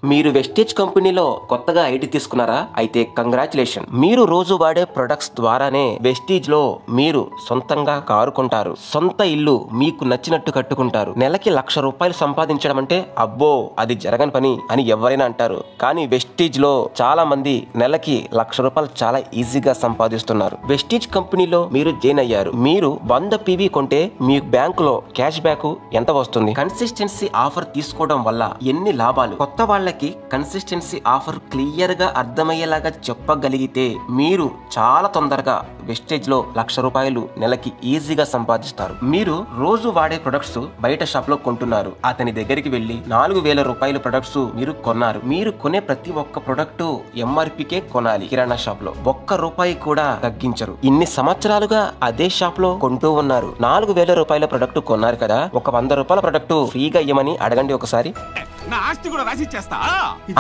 మీరు వెస్టేజ్ కంపెనీలో కొత్తగా ఐడి తీసుకున్నారా? అయితే కంగ్రాచులేషన్. మీరు రోజు వాడే ప్రొడక్ట్స్ ద్వారానే వెస్టేజ్ లో మీరు సొంతంగా కారు కొంటారు, సొంత ఇల్లు మీకు నచ్చినట్టు కట్టుకుంటారు. నెలకి ₹1,00,000 సంపాదించడం అంటే అబ్బో అది జరగని పని అని ఎవరైనా అంటారు. కానీ వెస్టేజ్ లో చాలా మంది నెలకి ₹1,00,000 చాలా ఈజీగా సంపాదిస్తున్నారు. వెస్టేజ్ కంపెనీలో మీరు జాయిన్ అయ్యారు. మీరు 100 PV కొంటే మీ బ్యాంకులో క్యాష్ బ్యాక్ ఎంత వస్తుంది? కన్సిస్టెన్సీ ఆఫర్ తీసుకోవడం వల్ల ఎన్ని లాభాలు? కొత్త వాళ్ళకి కన్సిస్టెన్సీ ఆఫర్ క్లియర్ గా అర్థమయ్యేలాగా చెప్పగలిగితే మీరు చాలా తొందరగా వెస్టేజ్ లో ₹1,00,000 నెలకి ఈజీగా సంపాదిస్తారు. మీరు రోజు వాడే ప్రొడక్ట్స్ బయట షాప్ లో కొంటున్నారు. అతని దగ్గరికి వెళ్లి ₹4,000 ప్రొడక్ట్స్ మీరు కొన్నారు. మీరు కొనే ప్రతి ఒక్క ప్రొడక్ట్ MRPకే కొనాలి. కిరాణా షాప్ లో ₹1 కూడా తగ్గించరు. ఇన్ని సంవత్సరాలుగా అదే షాప్ లో కొంటూ ఉన్నారు. ₹4,000 ప్రొడక్ట్ కొన్నారు కదా, ఒక ₹100 ప్రొడక్ట్ ఫ్రీగా ఇవ్వమని అడగండి ఒకసారి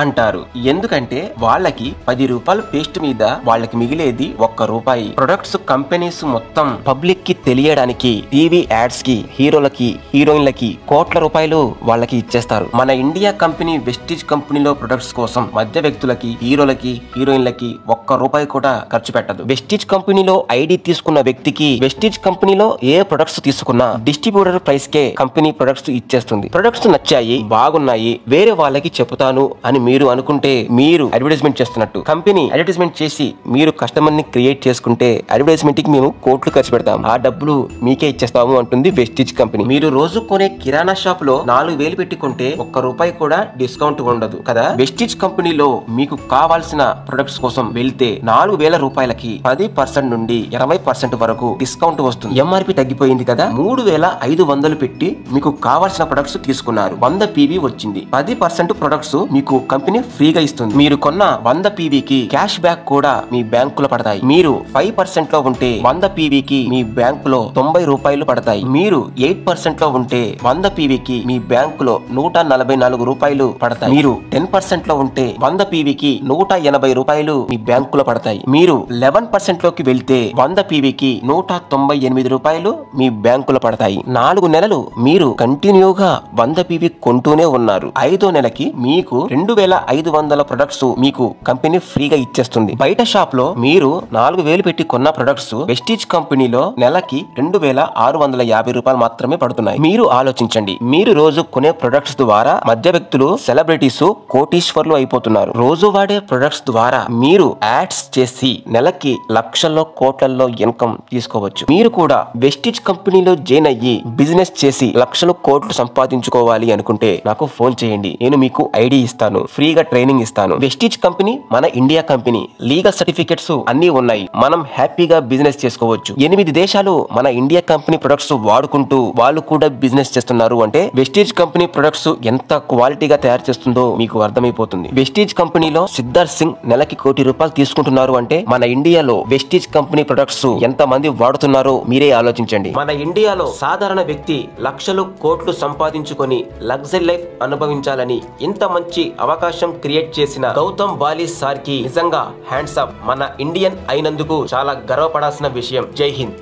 అంటారు. ఎందుకంటే వాళ్ళకి ₹10 పేస్ట్ మీద వాళ్ళకి మిగిలేది ₹1. ప్రొడక్ట్స్ కంపెనీస్ మొత్తం పబ్లిక్ కి తెలియడానికి టీవీ యాడ్స్ కి హీరోలకి హీరోయిన్లకి కోట్ల రూపాయలు వాళ్ళకి ఇచ్చేస్తారు. మన ఇండియా కంపెనీ వెస్టేజ్ కంపెనీలో ప్రొడక్ట్స్ కోసం మధ్య వ్యక్తులకి హీరోలకి హీరోయిన్లకి ₹1 కూడా ఖర్చు పెట్టదు. వెస్టేజ్ కంపెనీలో ఐడి తీసుకున్న వ్యక్తికి వెస్టేజ్ కంపెనీలో ఏ ప్రొడక్ట్స్ తీసుకున్నా డిస్ట్రిబ్యూటర్ ప్రైస్ కే కంపెనీ ప్రొడక్ట్స్ ఇచ్చేస్తుంది. ప్రొడక్ట్స్ నచ్చాయి, బాగున్నాయి, వేరే వాళ్ళకి చెప్తాను అని మీరు అనుకుంటే మీరు అడ్వర్టైజ్మెంట్ చేస్తున్నట్టు. కంపెనీ అడ్వర్టైజ్మెంట్ చేసి మీరు కస్టమర్ ని క్రియేట్ చేసుకుంటే అడ్వర్టైజ్మెంట్ కి మేము కోట్లు ఖర్చు పెడతాం, ఆ డబ్బులు మీకే ఇచ్చేస్తాము అంటుంది వెస్టేజ్ కంపెనీ. మీరు రోజు కొనే కిరాణా షాప్ లో 4,000 పెట్టి కొంటే ₹1 కూడా డిస్కౌంట్ ఉండదు కదా. వెస్టేజ్ కంపెనీలో మీకు కావాల్సిన ప్రొడక్ట్స్ కోసం వెళ్తే ₹4,000కి 10% నుండి 20% వరకు డిస్కౌంట్ వస్తుంది. MRP తగ్గిపోయింది కదా. 3,500 పెట్టి మీకు కావాల్సిన ప్రొడక్ట్స్ తీసుకున్నారు. 100 PV వచ్చింది. 10% ప్రొడక్ట్స్ మీకు కంపెనీ ఫ్రీగా ఇస్తుంది. మీరు కొన్న 100 PVకి క్యాష్ బ్యాక్ కూడా మీ బ్యాంకులో పడతాయి. మీరు 5% లో ఉంటే 100 PVకి మీ బ్యాంకులో ₹90 పడతాయి. మీరు 8% లో ఉంటే 100 PVకి మీ బ్యాంకులో ₹144 పడతాయి. మీరు 10% లో ఉంటే 100 PVకి ₹180 మీ బ్యాంకులో పడతాయి. మీరు 11% లోకి వెళ్తే 100 PVకి ₹198 మీ బ్యాంకులో పడతాయి. 4 నెలలు మీరు కంటిన్యూగా 100 PV కొంటూనే ఉన్నారు. 5వ నెలకి మీకు 2,500 ప్రొడక్ట్స్ మీకు కంపెనీ ఫ్రీగా ఇచ్చేస్తుంది. బయట షాప్ లో మీరు 4,000 పెట్టి కొన్న ప్రొడక్ట్స్ వెస్టేజ్ కంపెనీలో నెలకి ₹2,650 మాత్రమే పడుతున్నాయి. మీరు ఆలోచించండి. మీరు రోజు కొనే ప్రొడక్ట్స్ ద్వారా మధ్య వ్యక్తులు సెలబ్రిటీస్ కోటీశ్వర్లు అయిపోతున్నారు. రోజు వాడే ప్రొడక్ట్స్ ద్వారా మీరు యాడ్స్ చేసి నెలకి లక్షల్లో కోట్లలో ఇన్కమ్ తీసుకోవచ్చు. మీరు కూడా వెస్టేజ్ కంపెనీలో జాయిన్ అయ్యి బిజినెస్ చేసి లక్షలు కోట్లు సంపాదించుకోవాలి అనుకుంటే నాకు ఫోన్ చేయండి. నేను మీకు ఐడి ఇస్తాను, ఫ్రీగా ట్రైనింగ్ ఇస్తాను. వెస్టేజ్ కంపెనీ మన ఇండియా కంపెనీ, లీగల్ సర్టిఫికెట్స్ అన్ని ఉన్నాయి. మనం హ్యాపీగా బిజినెస్ చేసుకోవచ్చు. 8 దేశాలు మన ఇండియా కంపెనీ ప్రొడక్ట్స్ వాడుకుంటూ వాళ్ళు కూడా బిజినెస్ చేస్తున్నారు అంటే వెస్టేజ్ కంపెనీ ప్రొడక్ట్స్ ఎంత క్వాలిటీగా తయారు చేస్తుందో మీకు అర్థమైపోతుంది. వెస్టేజ్ కంపెనీలో సిద్ధార్థ్ సింగ్ నెలకి ₹1,00,00,000 తీసుకుంటున్నారు అంటే మన ఇండియాలో వెస్టేజ్ కంపెనీ ప్రొడక్ట్స్ ఎంత మంది వాడుతున్నారో మీరే ఆలోచించండి. మన ఇండియాలో సాధారణ వ్యక్తి లక్షలు కోట్లు సంపాదించుకొని లగ్జరీ లైఫ్ అనుభవించాలని ఇంత మంచి అవకాశం క్రియేట్ చేసిన గౌతమ్ బాలి సార్ కి నిజంగా హ్యాండ్స్ అప్. మన ఇండియన్ అయినందుకు చాలా గర్వపడాల్సిన విషయం. జై హింద్.